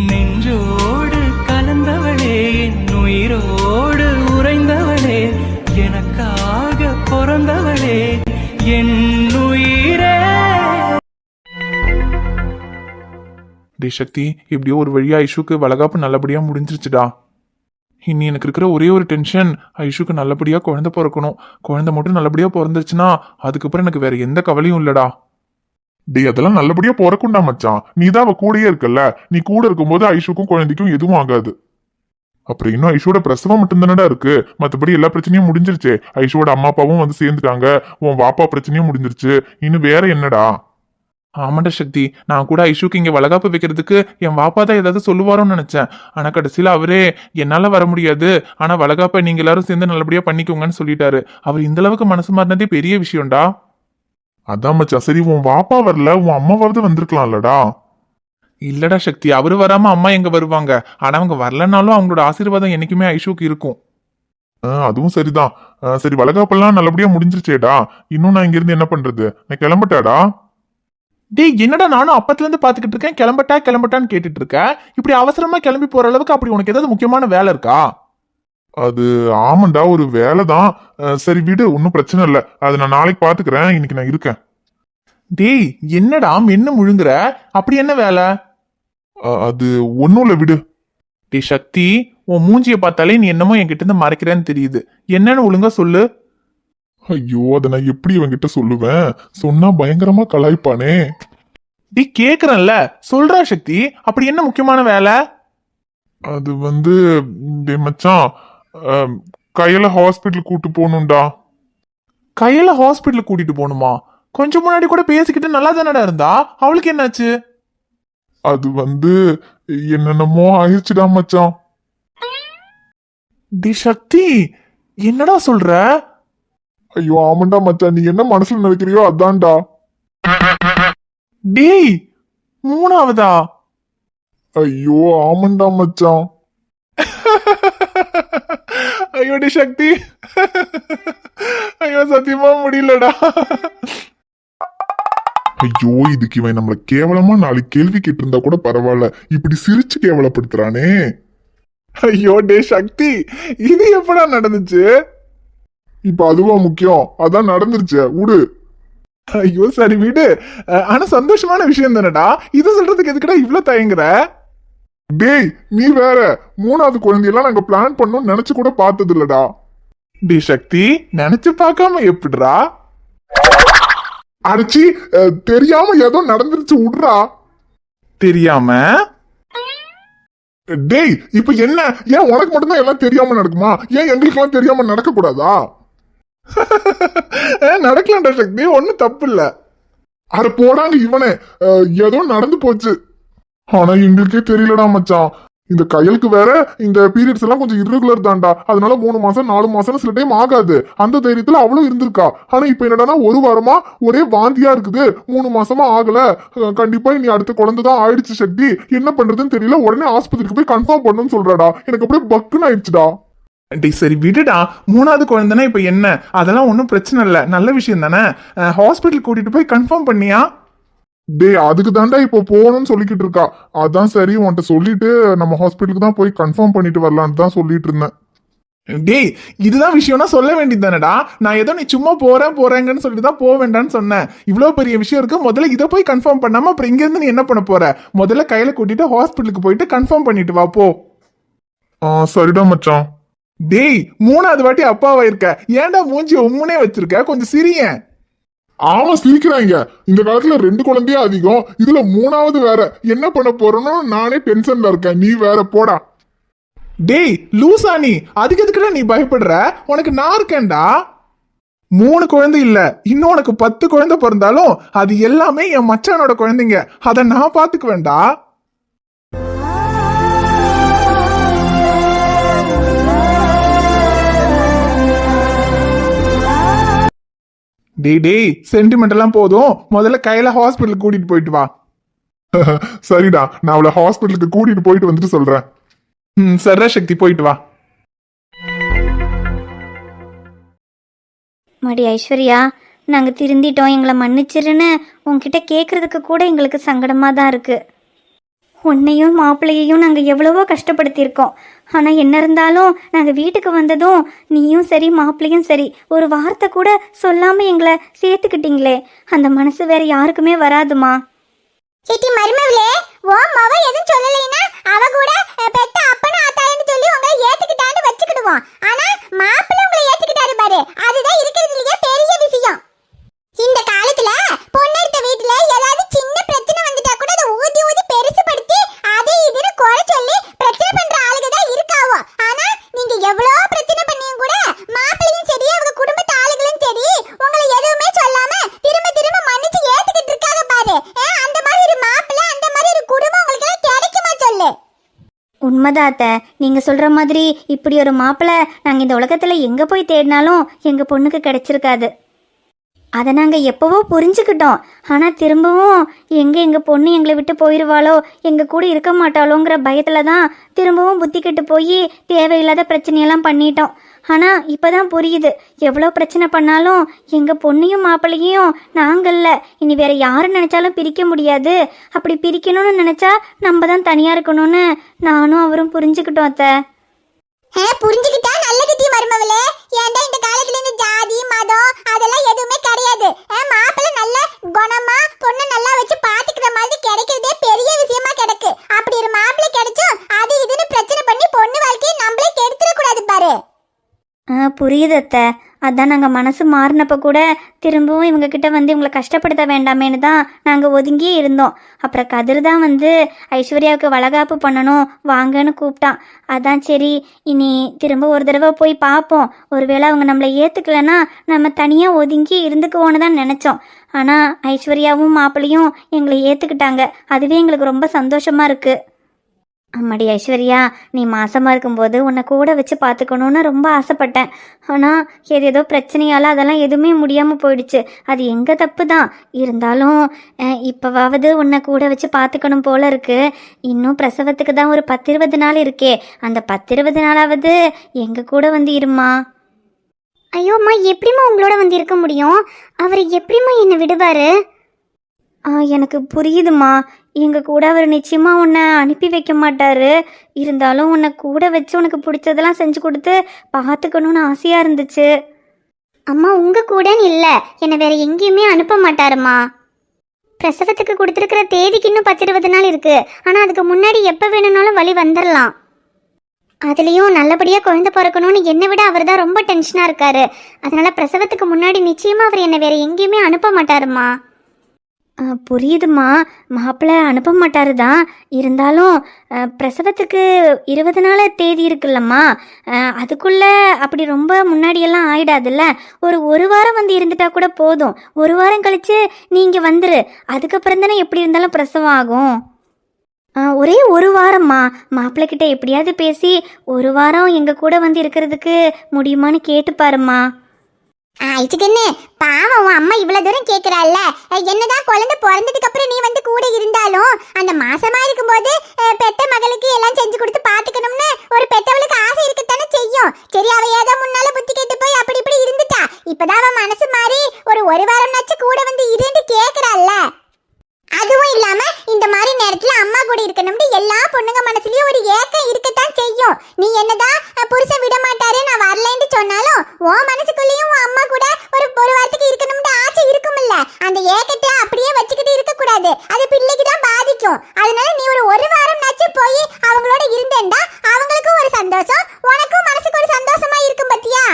நெஞ்சோடு கலந்தவளே, என் உயிரோடு உறைந்தவளே, எனக்காக பிறந்தவளே, என் உயிரே. டே சக்தி, இப்படியோ ஒரு வழியா ஐஷுக்கு வளகாப்பு நல்லபடியா முடிஞ்சிருச்சுடா. இனி எனக்கு இருக்கிற ஒரே ஒரு டென்ஷன், ஐஷுக்கு நல்லபடியா குழந்தை பிறக்கணும். குழந்தை மட்டும் நல்லபடியா பிறந்துச்சுன்னா அதுக்கப்புறம் எனக்கு வேற எந்த கவலையும் இல்லடா. டே அதெல்லாம் நல்லபடியா பிறக்கும்டா மச்சான். நீ தான் அவ கூடயே இருக்கல்ல, நீ கூட இருக்கும்போது ஐஷுக்கும் குழந்தைக்கும் எதுவும் ஆகாது. அப்புறம் இன்னும் ஐஷோட பிரசவம் மட்டும்தானடா இருக்கு, மத்தபடி எல்லா பிரச்சனையும் முடிஞ்சிருச்சு. ஐஷோட அம்மா அப்பாவும் வந்து சேர்ந்துட்டாங்க, உன் வாப்பா பிரச்சனையும் முடிஞ்சிருச்சு. இன்னும் வேற என்னடா? ஆமாண்டா சக்தி, நான் கூட ஐஷுக்கு இங்க வளகாப்பு வைக்கிறதுக்கு என் வாப்பா தான் ஏதாவது சொல்லுவாரோன்னு நினைச்சேன். ஆனா கடைசியில அவரே என்னால வர முடியாது, ஆனா வளகாப்பை நீங்க எல்லாரும் சேர்ந்து நல்லபடியா பண்ணிக்கோங்கன்னு சொல்லிட்டாரு. அவர் இந்த அளவுக்கு மனசு மாறினதே பெரிய விஷயம்டா. அதான் மச்சான், சரி உன் வாப்பா வரல, உன் அம்மாவாவது வந்திருக்கலாம்லடா. இல்லடா சக்தி, அவரு வராம அம்மா எங்க வருவாங்க? ஆனா அவங்க வரலனாலும் அவங்களோட ஆசீர்வாதம் என்னைக்குமே ஐஷுக்கு இருக்கும். அதுவும் சரிதான். சரி வளகாப்பெல்லாம் நல்லபடியா முடிஞ்சிருச்சேடா. இன்னும் நான் இங்க இருந்து என்ன பண்றது? நான் கிளம்பட்டாடா. டேய் என்னடா, நானும் அப்பத்துல இருந்து பாத்துக்கிட்டு இருக்கேன், கிளம்பட்டான்னு கேட்டுட்டு இருக்கேன். இப்படி அவசரமா கிளம்பி போற அளவுக்கு அப்படி உனக்கு ஏதாவது முக்கியமான வேலை இருக்கா? அது ஆமாண்டா, ஒரு வேலைதான். சரி விடு, ஒன்னும் பிரச்சனை இல்ல. அது நான் நாளைக்கு பாத்துக்கிறேன், இன்னைக்கு நான் இருக்கேன். டேய் என்னடா மென்னு முழுங்குற? அப்படி என்ன வேலை? அது ஒன்னும் இல்ல, விடு. டேய் சக்தி, உன் மூஞ்சிய பார்த்தாலே நீ என்னமோ என்கிட்ட இருந்து மறைக்கிறேன்னு தெரியுது. என்னன்னு ஒழுங்கா சொல்லு. ஐயோ, அதை நான் எப்படி இவங்கிட்ட சொல்லுவேன்? சொன்னா பயங்கரமா கலாய்ப்பானே. டேய் கேக்குறேன்ல, சொல்றா சக்தி, அப்படி என்ன முக்கியமான வேலை? அது வந்து டேய் மச்சான், கையில ஹாஸ்பிட்டல் கூட்டு போகணும்டா. கையில ஹாஸ்பிட்டல் கூட்டிட்டு போகணுமா? கொஞ்சம் முன்னாடி கூட பேசிக்கிட்டு நல்லா தானடா இருந்தா, அவளுக்கு என்னாச்சு? அது வந்து என்னென்னமோ ஆயிடுச்சுடா மச்சான். டி சக்தி, என்னடா சொல்ற? ஐயோ ஆமாண்டா மச்சான், நீ என்ன மனசுல நினைக்கிறியோ அதான்டா. டேய் மூணாவதா? ஐயோ ஆமாண்டா மச்சான். ஐயோ டி சக்தி, ஐயோ சத்தியமா முடியலடா. ஐயோ, இதுக்கு இவன் நம்மள கேவலமா 4 கேள்வி கேட்டு இருந்தா கூட பரவாயில்ல, இப்படி சிரிச்சு கேவலப்படுத்துறானே. ஐயோ டே சக்தி, இது எப்படா நடந்துச்சு? இப்ப அதுவா முக்கியம்? அதான் நடந்துருச்சு, விடு. ஐயோ சரி விடு. ஆனா சந்தோஷமான விஷயம் தானடா, இது சொல்றதுக்கு எதுக்குடா இவ்வளவு தயங்குற? டேய் நீ வேற, 3வது குழந்தையெல்லாம் நாங்க பிளான் பண்ணோம் நினைச்சு கூட பார்த்தது இல்லடா. டி சக்தி, நினைச்சு பார்க்காம எப்படிடா? அடிச்சி, தெரியாம ஏதோ நடந்துருச்சு, விடுறா. தெரியாம? டேய் இப்ப என்ன, ஏன் உனக்கு மட்டும்தான் எல்லாம் தெரியாம நடக்குமா? ஏன் எங்களுக்கு எல்லாம் தெரியாம நடக்க கூடாதா? நடக்கலாம்டா சக்தி, ஒன்னும் தப்பு இல்ல. அட போடாங்க இவனே, ஏதோ நடந்து போச்சு. ஆனா எங்களுக்கே தெரியலடா மச்சான். இந்த கையலுக்கு வேற இந்த பீரியட்ஸ் எல்லாம் கொஞ்சம் இர்ரெகுலர் தான்டா. அதனால 3 மாசம் 4 மாசம் சில டைம் ஆகாது. அந்த தைரியத்துல அவளும் இருந்திருக்கா. ஆனா இப்ப என்னடானா 1 வாரமா ஒரே வாந்தியா இருக்குது. 3 மாசமா ஆகல. கண்டிப்பா இனி அடுத்த குழந்தைதான் ஆயிடுச்சு சக்தி. என்ன பண்றதுன்னு தெரியல. உடனே ஆஸ்பத்திரிக்கு போய் கன்ஃபார்ம் பண்ணணும்னு சொல்றாடா. எனக்கு அப்படியே பக்குன்னு ஆயிடுச்சுடா. சரி விடுடா, 3வது குழந்தைனா இப்ப என்ன, அதெல்லாம் ஒன்னும் பிரச்சனை இல்ல, நல்ல விஷயம் தானே. ஹாஸ்பிட்டல் கூட்டிட்டு போய் கன்ஃபார்ம் பண்ணியா? டே அதுக்கு தாண்டா இப்போ போகணும்னு சொல்லிக்கிட்டு இருக்கா. அதான் சரி உன்கிட்ட சொல்லிட்டு நம்ம ஹாஸ்பிட்டலுக்கு தான் போய் கன்ஃபார்ம் பண்ணிட்டு வரலான்னு தான் சொல்லிட்டு இருந்தேன். டேய் இதுதான் விஷயம்னா சொல்ல வேண்டியது தானடா. நான் ஏதோ நீ சும்மா போறேங்கன்னு சொல்லிட்டு தான் போக வேண்டாம்னு சொன்னேன். இவ்வளவு பெரிய விஷயம் இருக்கு, முதல்ல இதை போய் கன்ஃபார்ம் பண்ணாம அப்புறம் இங்க இருந்து நீ என்ன பண்ண போற? முதல்ல கையில கூட்டிட்டு ஹாஸ்பிட்டலுக்கு போயிட்டு கன்ஃபார்ம் பண்ணிட்டு வா போ. சரிடா மச்சான். டேய் 3வது வாட்டி அப்பாவா இருக்க, ஏன்டா மூஞ்சி உம்முனே வச்சிருக்க? கொஞ்சம் சிரியேன். ஆமா சிரிக்கிறாங்க. இந்த காலத்துல 2 குழந்தையே அதிகம், இதுல 3வது வேற. என்ன பண்ண போறோம்னு நானே டென்ஷன்ல இருக்கேன், நீ வேற போடா. டேய் லூசா நீ, அதுக்கு எதுக்குடா நீ பயப்படுற? உனக்கு நான் இருக்கேன்டா. 3 குழந்தை இல்ல, இன்னும் உனக்கு 10 குழந்தை பிறந்தாலும் அது எல்லாமே என் மச்சானோட குழந்தைங்க. அதை நான் பாத்துக்குவேன்டா. டேய் சென்டிமெண்ட் எல்லாம் போதும், முதல்ல கையில ஹாஸ்பிட்டலுக்கு கூட்டிட்டு போயிட்டு வா. சரிடா, நான் அவளை ஹாஸ்பிட்டலுக்கு கூட்டிட்டு போயிட்டு வந்துட்டு சொல்றேன். சரிடா சக்தி, போயிட்டு வா. மடி ஐஸ்வர்யா, நாங்கள் திருந்திட்டோம், எங்களை மன்னிச்சிருன்னு உன்கிட்ட கேட்கறதுக்கு கூட எங்களுக்கு சங்கடமாக தான் இருக்கு. உன்னையும் மாப்பிள்ளையையும் நாங்கள் எவ்வளவோ கஷ்டப்படுத்தியிருக்கோம். ஆனால் என்ன இருந்தாலும் நாங்கள் வீட்டுக்கு வந்ததும் நீயும் சரி மாப்பிள்ளையும் சரி ஒரு வார்த்தை கூட சொல்லாமல் எங்களை சேர்த்துக்கிட்டீங்களே, அந்த மனசு வேற யாருக்குமே வராதுமா. சிட்டி மருமவளே, ஓ மவ எதுவும் சொல்லலைன்னா அவ கூட பெத்த அப்பனும் ஆத்தாரன்னு சொல்லி உங்களை ஏத்துக்கிட்டான்னு வச்சுக்கிடுவோம். ஆனா மாப்பிள்ளை உங்களை ஏத்துக்கிட்டாரு பாரு, அதுதான் இருக்கிறதுலயே பெரிய விஷயம். இந்த காலத்துல பொண்ணெடுத்த வீட்டுல ஏதாவது சின்ன பிரச்சனை வந்துட்டா கூட அதை ஊதி ஊதி பெருசுபடுத்தி அதை இதுன்னு குறை சொல்லி பிரச்சனை பண்ற ஆளுங்க தான் இருக்காவோ. ஆனா நீங்க எவ்வளவு பிரச்சனை பண்ணியும் கூட மாப்பிள்ளையும் சரி அவங்க குடும்பத்து ஆளுகளும் சரி உங்களை எதுவுமே சொல்லாம திரும்ப திரும்ப மன்னிச்சு ஏத்துக்கிட்டு இருக்காங்க பாரு. அந்த மாதிரி ஒரு மாப்பிள்ளை, அந்த மாதிரி ஒரு குடும்பம் உங்களுக்கு எல்லாம் கிடைக்குமா சொல்லு? உண்மைதாத்த, நீங்கள் சொல்கிற மாதிரி இப்படி ஒரு மாப்பிள்ளை நாங்கள் இந்த உலகத்தில் எங்கே போய் தேடினாலும் எங்கள் பொண்ணுக்கு கிடைச்சிருக்காது. அதை நாங்கள் எப்போவோ புரிஞ்சுக்கிட்டோம். ஆனால் திரும்பவும் எங்கள் பொண்ணு எங்களை விட்டு போயிடுவாளோ, எங்கள் கூட இருக்க மாட்டாளோங்கிற பயத்தில் தான் திரும்பவும் புத்தி கெட்டு போய் தேவையில்லாத பிரச்சனையெல்லாம் பண்ணிட்டோம். ஆனால் இப்போ தான் புரியுது, எவ்வளோ பிரச்சனை பண்ணாலும் எங்கள் பொண்ணையும் மாப்பிள்ளையும் நாங்கள்ல இனி வேற யாரும் நினச்சாலும் பிரிக்க முடியாது. அப்படி பிரிக்கணும்னு நினச்சா நம்ம தான் தனியாக இருக்கணும்னு நானும் அவரும் புரிஞ்சுக்கிட்டோம் அத்தை. புரிஞ்சுக்கிட்டா நல்லது டி மருமவளே. ஏன்டா இந்த காலத்துல இந்த ஜாதி மதம் அதெல்லாம் எதுவுமே கிடையாது. மாப்பிள்ளை நல்ல குணமா பொண்ணு நல்லா வச்சு பாத்துக்கிற மாதிரி கிடைக்கிறதே பெரிய விஷயமா கிடக்கு. அப்படி ஒரு மாப்பிள்ளை கிடைச்சும் அது இதுன்னு பிரச்சனை பண்ணி பொண்ணு வாழ்க்கையை நம்மளே கெடுத்துட கூடாது பாரு. புரியுது அத்தை. அதான் நாங்கள் மனசு மாறினப்போ கூட திரும்பவும் இவங்கக்கிட்ட வந்து இவங்களை கஷ்டப்படுத்த வேண்டாமேன்னு தான் நாங்கள் ஒதுங்கியே இருந்தோம். அப்புறம் கதிர் தான் வந்து ஐஸ்வர்யாவுக்கு வளகாப்பு பண்ணணும் வாங்கன்னு கூப்பிட்டான். அதான் சரி இனி திரும்ப ஒரு தடவை போய் பார்ப்போம், ஒருவேளை அவங்க நம்மளை ஏற்றுக்கலைன்னா நம்ம தனியாக ஒதுங்கி இருந்துக்குவோன்னு தான் நினச்சோம். ஆனால் ஐஸ்வர்யாவும் மாப்பிள்ளையும் எங்களை ஏற்றுக்கிட்டாங்க. அதுவே எங்களுக்கு ரொம்ப சந்தோஷமாக இருக்குது. அம்மாடி ஐஸ்வர்யா, நீ மாசமாக இருக்கும்போது உன்னை கூட வச்சு பார்த்துக்கணுன்னு ரொம்ப ஆசைப்பட்டேன். ஆனால் ஏதேதோ பிரச்சனையால் அதெல்லாம் எதுவுமே முடியாமல் போயிடுச்சு. அது எங்கள் தப்பு தான். இருந்தாலும் இப்போவாவது உன்னை கூட வச்சு பார்த்துக்கணும் போல இருக்கு. இன்னும் பிரசவத்துக்கு தான் ஒரு 10-20 நாள் இருக்கே, அந்த 10-20 நாளாவது எங்கள் கூட வந்து இருமா. ஐயோம்மா, எப்படிம்மா உங்களோட வந்து இருக்க முடியும்? அவர் எப்படிம்மா என்னை விடுவாரு? எனக்கு புரியுதுமா, எங்கள் கூட அவர் நிச்சயமாக உன்னை அனுப்பி வைக்க மாட்டார். இருந்தாலும் உன்னை கூட வச்சு உனக்கு பிடிச்சதெல்லாம் செஞ்சு கொடுத்து பார்த்துக்கணுன்னு ஆசையாக இருந்துச்சு. அம்மா, உங்கள் கூடன்னு இல்லை, என்னை வேற எங்கேயுமே அனுப்ப மாட்டாருமா. பிரசவத்துக்கு கொடுத்துருக்கிற தேதிக்கு இன்னும் 10-20 நாள் இருக்கு. ஆனால் அதுக்கு முன்னாடி எப்போ வேணும்னாலும் வழி வந்துடலாம். அதுலேயும் நல்லபடியாக குழந்தை பிறக்கணும்னு என்னை விட அவர் தான் ரொம்ப டென்ஷனாக இருக்காரு. அதனால பிரசவத்துக்கு முன்னாடி நிச்சயமாக அவர் என்னை வேற எங்கேயுமே அனுப்ப மாட்டாருமா. புரியுதுமா, மாப்பிள்ளை அனுப்ப மாட்டாரு தான். இருந்தாலும் பிரசவத்துக்கு 20 நாள் தேதி இருக்குல்லம்மா, அதுக்குள்ளே அப்படி ரொம்ப முன்னாடியெல்லாம் ஆயிடாதுல்ல. ஒரு வாரம் வந்து இருந்துட்டா கூட போதும். ஒரு வாரம் கழித்து நீங்கள் வந்துரு. அதுக்கப்புறம் தானே எப்படி இருந்தாலும் பிரசவம் ஆகும். ஒரே ஒரு வாரம்மா, மாப்பிள்ளைக்கிட்ட எப்படியாவது பேசி ஒரு வாரம் எங்கள் கூட வந்து இருக்கிறதுக்கு முடியுமான்னு கேட்டு பாருமா. ஆயிடுச்சுக்கண்ணு, பாவம் உன் அம்மா இவ்வளவு தூரம் கேட்கிறாள்ல. என்னதான் குழந்தை பிறந்ததுக்கு அப்புறம் நீ வந்து கூட இருந்தாலும் அந்த மாசமா இருக்கும்போது பெத்த மகளுக்கு எல்லாம் செஞ்சு கொடுத்து பாத்துக்கணும்னு ஒரு பெத்தவளுக்கு ஆசை இருக்கத்தானே செய்யும். சரி, அவ ஏதோ முன்னால புத்தி கேட்டு போய் அப்படி இப்படி இருந்துட்டா. இப்பதான் அவன் மனசு மாறி ஒரு வாரம்னாச்சு கூட வந்து இருந்து கேக்குறாள்ல. அதுவும் இல்லாம இந்த மாதிரி நேரத்துல அம்மா கூட இருக்கணும்னு எல்லா பொண்ணுங்க மனசுலயும் ஒரு ஏக்கம் இருக்கத்தான் செய்யும். நீ என்னதான் புருஷன் விட மாட்டாரு நான் வரலன்னு சொன்னாலும் உன் மனசுக்குள்ளேயும் உன் அம்மா கூட ஒரு வாரத்துக்கு இருக்கணும்னு ஆசை இருக்கும்ல. அந்த ஏக்கத்தை அப்படியே வச்சுக்கிட்டு இருக்க கூடாது, அது பிள்ளைக்கு தான் பாதிக்கும். அதனால நீ ஒரு வாரம் நச்சு போய் அவங்களோட இருந்தேன்டா அவங்களுக்கும் ஒரு சந்தோஷம், உனக்கும் மனசுக்கு ஒரு சந்தோஷமா இருக்கும். பத்தியா?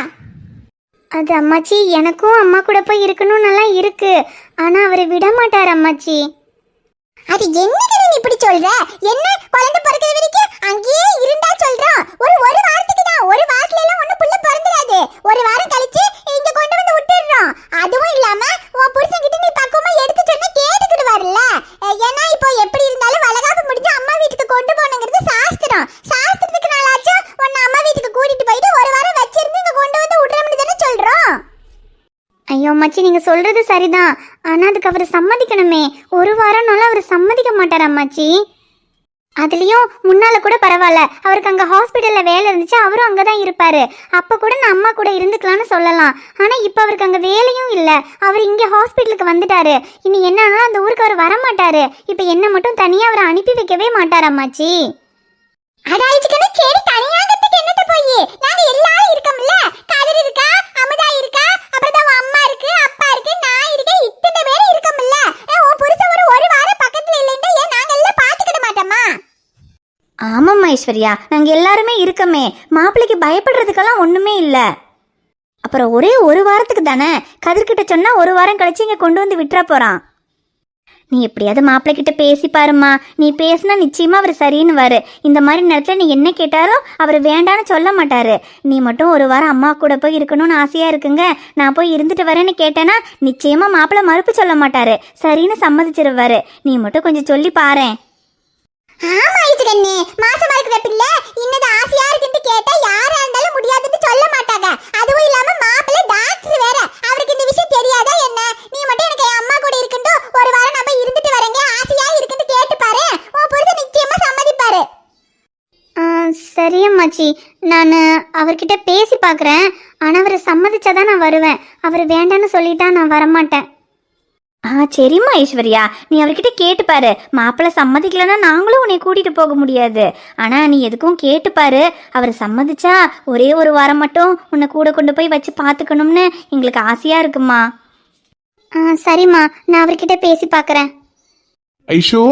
அது அம்மாச்சி, எனக்கும் அம்மா கூட போய் இருக்கணும்னு நல்லா இருக்கு. ஆனால் அவர் விட மாட்டார் அம்மாச்சி. அது என்னன்னு நீ இப்படி சொல்ற? என்ன குழந்தை பிறக்கிற வரைக்கும் அங்கேயே இருந்தா சொல்றோம். ஒரு வாரத்துக்கு தான், ஒரு வாரத்துல எல்லாம் ஒண்ணு புள்ள பிறந்துடாது. ஒரு வாரம் கழிச்சு இங்க கொண்டு வந்து விட்டுறோம். அதுவும் இல்லாம உன் புருஷன் கிட்ட நீ பக்குவமா எடுத்து சொன்னா கேட்டுக்கிடுவாருல்ல. ஏன்னா இப்போ எப்படி இருந்தாலும் வளகாப்பு முடிஞ்சு அம்மா வீட்டுக்கு கொண்டு போகணுங்கிறது சாஸ்திரம். சாஸ்திரத்துக்கு நாளாச்சும் உன்னை அம்மா வீட்டுக்கு கூட்டிட்டு போயிட்டு ஒரு வாரம் வச்சிருந்து இங்க கொண்டு வந்து விடுறோம்னு தானே சொல்றோம். ஐயோ மச்சி, நீங்கள் சொல்கிறது சரிதான். ஆனால் அதுக்கு அவர் சம்மதிக்கணுமே. ஒரு வாரம்னால அவர் சம்மதிக்க மாட்டார் அம்மாச்சி. அதுலயும் முன்னால கூட பரவாயில்ல, அவருக்கு அங்க ஹாஸ்பிட்டல்ல வேலை இருந்துச்சு, அவரும் அங்கதான் இருப்பாரு. அப்ப கூட நான் அம்மா கூட இருந்துக்கலாம்னு சொல்லலாம். ஆனா இப்ப அவருக்கு அங்க வேலையும் இல்ல, அவர் இங்க ஹாஸ்பிட்டலுக்கு வந்துட்டாரு. இனி என்னன்னா அந்த ஊருக்கு அவர் வரமாட்டாரு. இப்ப என்ன மட்டும் தனியா அவரை அனுப்பி வைக்கவே மாட்டார் அம்மாச்சி. அடாயிச்சுக்கனே சரி, தனியாகிறதுக்கு என்னத்த போய், நாங்க எல்லாரும் இருக்கோம்ல. கதிர் இருக்கா, அமுதா இருக்கா, அப்புறம் தான் அம்மா இருக்கு, அப்பா இருக்கு, நான் இருக்கேன், இத்தனை பேர் இருக்கோம்ல. உன் புருஷன் ஒரு வாரம் பக்கத்துல இல்லைன்னா ஏன் நாங்க எல்லாம் பாத்துக்கிட மாட்டோமா? ஆமாம்மா ஐஸ்வர்யா, நாங்கள் எல்லாருமே இருக்கமே, மாப்பிள்ளைக்கு பயப்படுறதுக்கெல்லாம் ஒன்றுமே இல்லை. அப்புறம் ஒரே ஒரு வாரத்துக்கு தானே, கதிர்கிட்ட சொன்னால் ஒரு வாரம் கழிச்சு இங்கே கொண்டு வந்து விட்டுற போகிறான். நீ எப்படியாவது மாப்பிள்ளைகிட்ட பேசி பாருமா. நீ பேசினா நிச்சயமாக அவர் சரின்னு வாரு. இந்த மாதிரி நேரத்தில் நீ என்ன கேட்டாலும் அவர் வேண்டான்னு சொல்ல மாட்டார். நீ மட்டும் ஒரு வாரம் அம்மா கூட போய் இருக்கணும்னு ஆசையாக இருக்குங்க, நான் போய் இருந்துட்டு வரேன்னு கேட்டேன்னா நிச்சயமாக மாப்பிள்ளை மறுப்பு சொல்ல மாட்டார், சரின்னு சம்மதிச்சிருவாரு. நீ மட்டும் கொஞ்சம் சொல்லி பாரேன். ஆமா ஐச்சுக்கண்ணே, மாசமா இருக்கிற பிள்ளை இன்னது ஆசையா இருக்குன்னு கேட்டா யாரா இருந்தாலும் முடியாதுன்னு சொல்ல மாட்டாங்க. அதுவும் இல்லாம மாப்பிள்ளை டாக்டர் வேற, அவருக்கு இந்த விஷயம் தெரியாதா என்ன? நீ மட்டும் எனக்கு என் அம்மா கூட இருக்குன்னு ஒரு வாரம் நம்ம இருந்துட்டு வரேங்க, ஆசையா இருக்குன்னு கேட்டு பாரு, உன் புருஷன் நிச்சயமா சம்மதிப்பாரு. சரி அம்மாச்சி, நான் அவர்கிட்ட பேசி பார்க்குறேன். ஆனால் அவர் சம்மதிச்சாதான் நான் வருவேன். அவர் வேண்டான்னு சொல்லிட்டா நான் வரமாட்டேன். சரிம்மா ஐஸ்வர்யா, நீ அவர்கிட்ட கேட்டுப்பாரு. மாப்பிள்ளை சம்மதிக்கலன்னா நாங்களும் உன்னை கூட்டிகிட்டு போக முடியாது. ஆனால் நீ எதுக்கும் கேட்டுப்பாரு. அவர் சம்மதிச்சா ஒரே ஒரு வாரம் மட்டும் உன்னை கூட கொண்டு போய் வச்சு பார்த்துக்கணும்னு எங்களுக்கு ஆசையாக இருக்குமா. சரிம்மா, நான் அவர்கிட்ட பேசி பார்க்குறேன். ஐஷோ,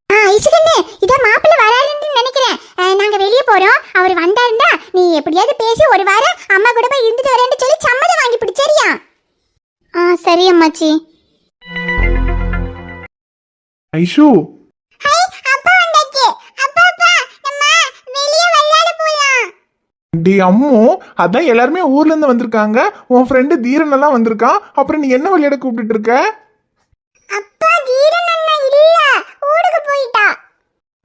ஐச்சுக்கண்ணே, இதான் மாப்பிள்ளை வராருன்னு நினைக்கிறேன். நாங்க வெளியே போறோம், அவர் வந்தாருந்தா நீ எப்படியாவது பேசி ஒரு வாரம் அம்மா கூட போய் இருந்துட்டு வரேன்னு சொல்லி சம்மதம் வாங்கி பிடிச்சரியா? சரி அம்மாச்சி. ஐஷோ, அப்பா வந்தாச்சு. அப்பா நம்ம வெளியே விளையாட போலாம். டி அம்மு, அதான் எல்லாருமே ஊர்ல இருந்து வந்திருக்காங்க. உன் ஃப்ரெண்டு தீரன் எல்லாம் வந்திருக்கான். அப்புறம் நீ என்ன விளையாட கூப்பிட்டு இருக்க? அப்பா தீரன் அண்ணா இல்ல, ஊருக்கு போயிட்டா.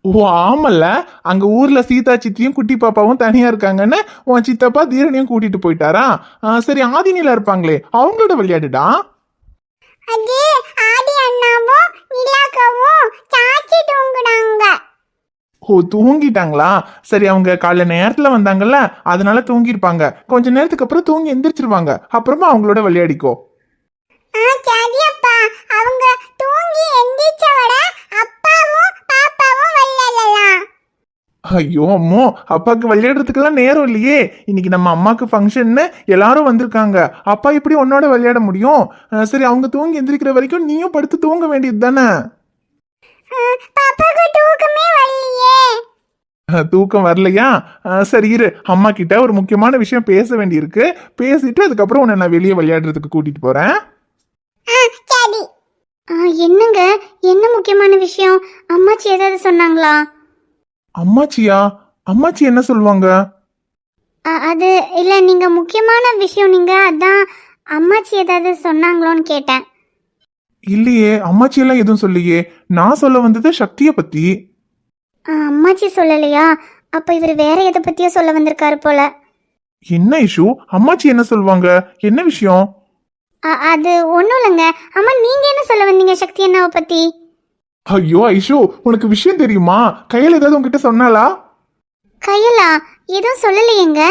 ஓ ஆமல்ல, அங்க ஊர்ல சீதா சித்தியும் குட்டி பாப்பாவும் தனியா இருக்காங்கன்னு உன் சித்தப்பா தீரனையும் கூட்டிட்டு போயிட்டாரா? சரி, ஆதினில இருப்பாங்களே அவங்களோட விளையாடுடா. அது ஆதி அண்ணாவும் நிலாக்கவும் சாச்சி தூங்குனாங்க. ஓ, தூங்கிட்டாங்களா? சரி, அவங்க காலைல நேரத்துல வந்தாங்கல்ல, அதனால தூங்கிருப்பாங்க. கொஞ்ச நேரத்துக்கு அப்புறம் தூங்கி எந்திரிச்சிருவாங்க. அப்புறமா அவங்களோட விளையாடிக்கோ. சரி அப்பா, அவங்க தூங்கி எந்திரிச்சவட அப்பாவும் பாப்பாவும் விளையாடலாம். ஐயோ அம்மோ, அப்பாவுக்கு விளையாடுறதுக்கெல்லாம் நேரம் இல்லையே. இன்னைக்கு நம்ம அம்மாக்கு ஃபங்க்ஷன்னு எல்லாரும் வந்திருக்காங்க. அப்பா இப்படி உன்னோட விளையாட முடியும்? சரி, அவங்க தூங்கி எந்திரிக்கிற வரைக்கும் நீயும் படுத்து தூங்க வேண்டியது தானே. பாப்பாக்கு தூக்கமே வரலையே. தூக்கம் வரலையா? சரி இரு, அம்மா கிட்ட ஒரு முக்கியமான விஷயம் பேச வேண்டியிருக்கு. பேசிட்டு அதுக்கப்புறம் உன்னை நான் வெளியே விளையாடுறதுக்கு கூட்டிட்டு போறேன். சரி. என்னங்க, என்ன முக்கியமான விஷயம்? அம்மாச்சி ஏதாவது சொன்னாங்களா? அம்மாச்சியா? அம்மாச்சி என்ன சொல்லுவாங்க? அது இல்லை, நீங்கள் முக்கியமான விஷயம் நீங்கள் அதான் அம்மாச்சி ஏதாவது சொன்னாங்களோன்னு கேட்டேன். இல்லையே, அம்மாச்சி எல்லாம் எதுவும் சொல்லியே. நான் சொல்ல வந்தது சக்தியை பத்தி. அம்மாச்சி சொல்லலையா? அப்போ இவர் வேற எதை பற்றியோ சொல்ல வந்திருக்காரு போல. என்ன இஷ்யூ? அம்மாச்சி என்ன சொல்லுவாங்க? என்ன விஷயம்? அது ஒன்றும் இல்லைங்க. அம்மா, நீங்கள் என்ன சொல்ல வந்தீங்க சக்தி அண்ணாவை பற்றி? ஐயோ ஐஷு, உனக்கு விஷயம் தெரியுமா? கையில் ஏதாவது உங்ககிட்ட சொன்னாலா? கையலா? எதுவும் சொல்லலையேங்க.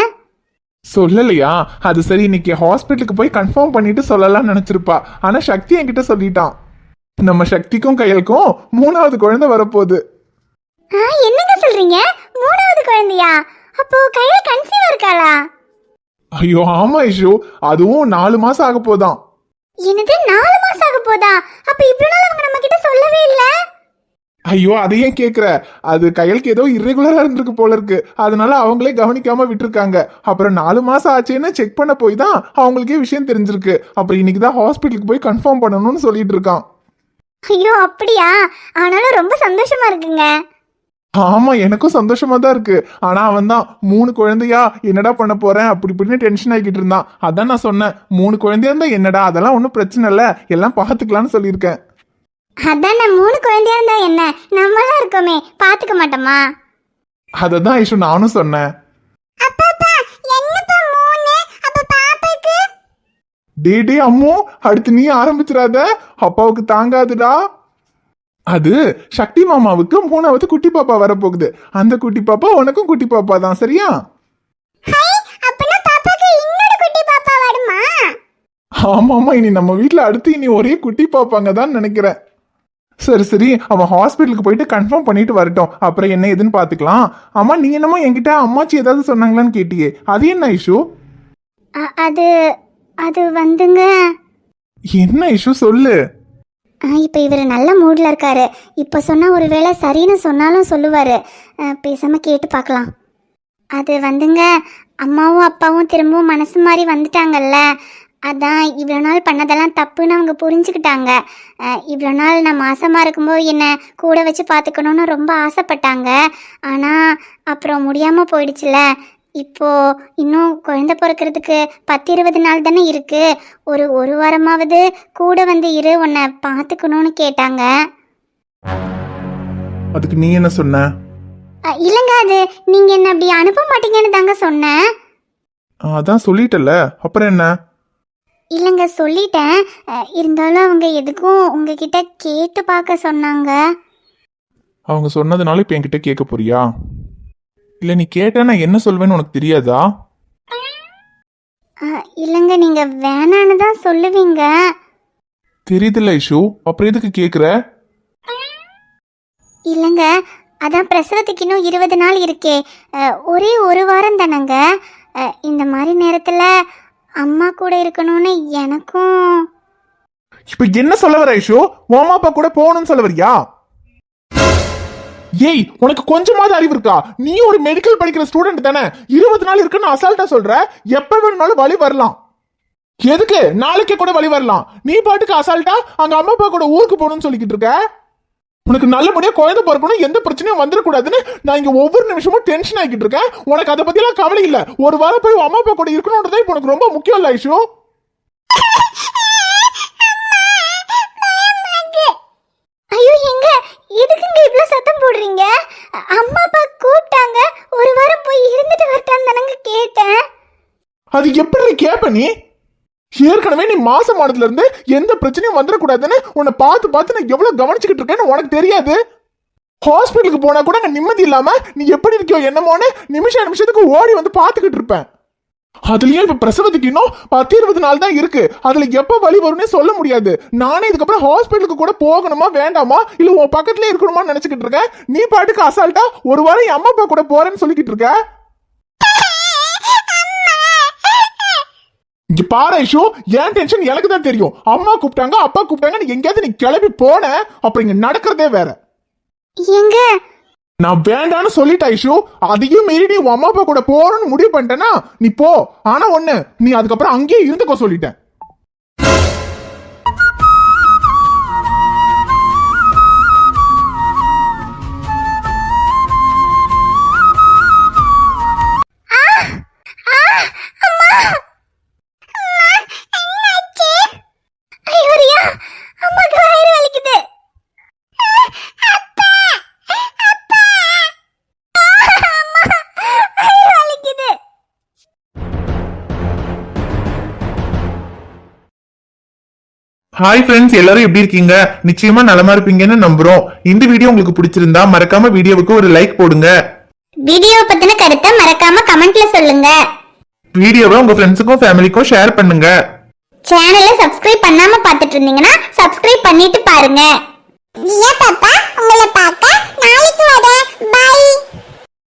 சொல்லலையா? அது சரி, இன்னைக்கு ஹாஸ்பிட்டலுக்கு போய் கன்ஃபார்ம் பண்ணிட்டு சொல்லலாம்னு நினைச்சிருப்பா. ஆனா சக்தி என்கிட்ட சொல்லிட்டான். நம்ம சக்திக்கும் கையலுக்கும் 3வது குழந்தை வரப்போகுது. என்னங்க சொல்றீங்க? 3வது குழந்தையா? அப்போ கையல் கன்சீவா இருக்காளா? ஐயோ ஆமா ஐஷு, அதுவும் 4 மாசம் ஆக போதான். என்னது, 4 மாசம் ஆக போதா? அப்ப இவ்வளவு நாள் அவங்க நம்ம கிட்ட சொல்லவே இல்ல. ஐயோ, அதையே கேக்குற? அது கையலுக்கு ஏதோ இர்ரெகுலரா இருந்திருக்கு போல இருக்கு. அதனால அவங்களே கவனிக்காம விட்டுருக்காங்க. அப்புறம் 4 மாசம் ஆச்சுன்னு செக் பண்ண போய் தான் அவங்களுக்கே விஷயம் தெரிஞ்சிருக்கு. அப்புறம் இன்னைக்கு தான் ஹாஸ்பிட்டலுக்கு போய் கன்ஃபார்ம் பண்ணணும்னு சொல்லிட்டு இருக்கான். ஐயோ அப்படியா? ஆனாலும் ரொம்ப சந்தோஷமா இருக்குங்க. ஆமா, எனக்கும் சந்தோஷமா தான் இருக்கு. ஆனா அவன் தான் 3 குழந்தையா, என்னடா பண்ண போறேன் அப்படி இப்படின்னு டென்ஷன் ஆகிட்டு இருந்தான். அதான் நான் சொன்னேன், 3 குழந்தையா இருந்தா என்னடா, அதெல்லாம் ஒன்றும் பிரச்சனை இல்லை, எல்லாம் பார்த்துக்கலான்னு சொல்லியிருக்கேன். அதான், 3 குழந்தையா இருந்தா என்ன, நம்மளாம் இருக்கோமே, பாத்துக்க மாட்டோமா? அததான் ஐஷு நானும் சொன்னேன். டே அம்மு, அடுத்து நீ ஆரம்பிச்சிடாத, அப்பாவுக்கு தாங்காதுடா. அது சக்தி மாமாவுக்கு 3வது குட்டி பாப்பா வரப்போகுது. அந்த குட்டி பாப்பா உனக்கும் குட்டி பாப்பா தான், சரியா? அப்பனா பாப்பாக்கு இன்னொரு குட்டி பாப்பா வருமா? ஆமாமா, இனி நம்ம வீட்ல அடுத்து இனி ஒரே குட்டி பாப்பாங்க தான் நினைக்கிறேன். சரி சரி, அவன் ஹாஸ்பிட்டலுக்கு போயிட்டு கன்ஃபார்ம் பண்ணிட்டு வரட்டும், அப்புறம் என்ன ஏதுன்னு பாத்துக்கலாம். ஆமா, நீ என்னமோ என்கிட்ட அம்மாச்சி ஏதாவது சொன்னாங்களான்னு கேட்டியே, அது என்ன இஷ்யூ? அது அது வந்துங்க, என்ன இஷ்யூ சொல்லு. இப்போ இவர் நல்ல மூடில் இருக்காரு. இப்போ சொன்னால் ஒருவேளை சரின்னு சொன்னாலும் சொல்லுவார். பேசாமல் கேட்டு பார்க்கலாம். அது வந்துங்க, அம்மாவும் அப்பாவும் திரும்பவும் மனசு மாதிரி வந்துட்டாங்கல்ல, அதான் இவ்வளோ நாள் பண்ணதெல்லாம் தப்புன்னு அவங்க புரிஞ்சுக்கிட்டாங்க. இவ்வளோ நாள் நான் மாசமாக இருக்கும்போது என்னை கூட வச்சு பார்த்துக்கணுன்னு ரொம்ப ஆசைப்பட்டாங்க. ஆனால் அப்புறம் முடியாமல் போயிடுச்சுல. இப்போ இன்னும் குழந்தை பிறக்கிறதுக்கு 10-20 நாள் தானே இருக்கு. ஒரு வாரமாவது கூட வந்து இரு, உன்னை பார்த்துக்கணும்னு கேட்டாங்க. அதுக்கு நீ என்ன சொன்ன? இல்லைங்க, அது நீங்கள் என்ன அப்படி அனுப்ப மாட்டீங்கன்னு தாங்க சொன்னேன். அதான் சொல்லிட்டல, அப்புறம் என்ன? இல்லைங்க, சொல்லிட்டேன். இருந்தாலும் அவங்க எதுக்கும் உங்ககிட்ட கேட்டு பார்க்க சொன்னாங்க. அவங்க சொன்னதுனால இப்போ என்கிட்ட கேட்க போறியா? இல்லை நீ கேட்டா நான் என்ன சொல்வேன்னு உனக்கு தெரியாதா? இல்லைங்க, நீங்கள் வேணான்னு தான் சொல்லுவீங்க. தெரியுதுல்ல இஷு, அப்புறம் எதுக்கு கேட்குற? இல்லைங்க, அதான் பிரசவத்துக்கு இன்னும் 20 நாள் இருக்கே. ஒரே ஒரு வாரம் தானங்க. இந்த மாதிரி நேரத்தில் அம்மா கூட இருக்கணும்னு எனக்கும். இப்போ என்ன சொல்ல வர இஷு? உன் அப்பா கூட போகணும்னு சொல்ல வரியா? ஏய், உனக்கு கொஞ்சமாவது அறிவு இருக்கா? நீ ஒரு மெடிக்கல் படிக்கிற ஸ்டூடெண்ட் தானே. 20 நாள் இருக்குன்னு அசால்ட்டா சொல்ற. எப்ப வேணும்னாலும் வழி வரலாம். எதுக்கு? நாளைக்கே கூட வழி வரலாம். நீ பாட்டுக்கு அசால்ட்டா அங்க அம்மா அப்பா கூட ஊருக்கு போகணும்னு சொல்லிக்கிட்டு இருக்க. உனக்கு நல்லபடியா குழந்தை பிறக்கணும், எந்த பிரச்சனையும் வந்துடக்கூடாதுன்னு நான் இங்க ஒவ்வொரு நிமிஷமும் டென்ஷன் ஆகிட்டு இருக்கேன். உனக்கு அதை பத்தி எல்லாம் கவலை இல்ல. ஒரு வாரம் போய் அம்மா அப்பா கூட இருக்கணும்ன்றதே இப்போ உனக்கு ரொம்ப முக்கியம் இல்ல ஐஷு? ஐயோ, எங்க எதுக்குங்க இவ்வளோ சத்தம் போடுறீங்க? அம்மா அப்பா கூப்பிட்டாங்க, ஒரு வாரம் போய் இருந்துட்டு வரட்டான்னு தானங்க கேட்டேன். அது எப்படி கேப்ப நீ? ஏற்கனவே நீ மாசமானதுல இருந்து எந்த பிரச்சனையும் வந்துடக்கூடாதுன்னு உன்னை பார்த்து நான் எவ்வளவு கவனிச்சுக்கிட்டு இருக்கேன்னு உனக்கு தெரியாது. ஹாஸ்பிட்டலுக்கு போனா கூட நான் நிம்மதி இல்லாம நீ எப்படி இருக்கியோ என்னமோன்னு நிமிஷத்துக்கு ஓடி வந்து பாத்துக்கிட்டு இருப்பேன். அதுலயும் இப்ப பிரசவத்துக்கு இன்னும் 10-20 நாள் தான் இருக்கு. அதுல எப்ப வலி வரும்னே சொல்ல முடியாது. நானே இதுக்கப்புறம் ஹாஸ்பிட்டலுக்கு கூட போகணுமா வேண்டாமா, இல்ல உன் பக்கத்துல இருக்கணுமா நினைச்சுக்கிட்டு இருக்கேன். நீ பாட்டுக்கு அசால்ட்டா ஒரு வாரம் என் அம்மா அப்பா கூட போறேன்னு சொல்லிக்கிட்டு இருக்க. இங்க பாரு ஐஷு, ஏன் டென்ஷன் எனக்கு தான் தெரியும். அம்மா கூப்பிட்டாங்க, அப்பா கூப்பிட்டாங்க, எங்கேயாவது நீ கிளம்பி போன அப்புறம் இங்க நடக்கிறதே வேற. எங்க நான் வேண்டான்னு சொல்லிட்ட ஐஷு. அதையும் மீறி நீ உன் அம்மா அப்பா கூட போறன்னு முடிவு பண்ணிட்டேன்னா நீ போ. ஆனா ஒண்ணு, நீ அதுக்கப்புறம் அங்கேயே இருந்துக்கோ சொல்லிட்டேன். ஹாய் ஃப்ரெண்ட்ஸ், எல்லாரும் எப்படி இருக்கீங்க? நிச்சயமா நலமா இருப்பீங்கன்னு நம்புறோம். இந்த வீடியோ உங்களுக்கு பிடிச்சிருந்தா மறக்காம வீடியோவுக்கு ஒரு லைக் போடுங்க. வீடியோ பத்தின கருத்தை மறக்காம கமெண்ட்ல சொல்லுங்க. வீடியோவை உங்க ஃப்ரெண்ட்ஸுக்கும் ஃபேமிலிக்கும் ஷேர் பண்ணுங்க. சேனலை சப்ஸ்கிரைப் பண்ணாம பார்த்துட்டு இருந்தீங்கன்னா சப்ஸ்கிரைப் பண்ணிட்டு பாருங்க. பாப்பா, உங்களை பார்க்க நாளைக்கு வரேன். பை.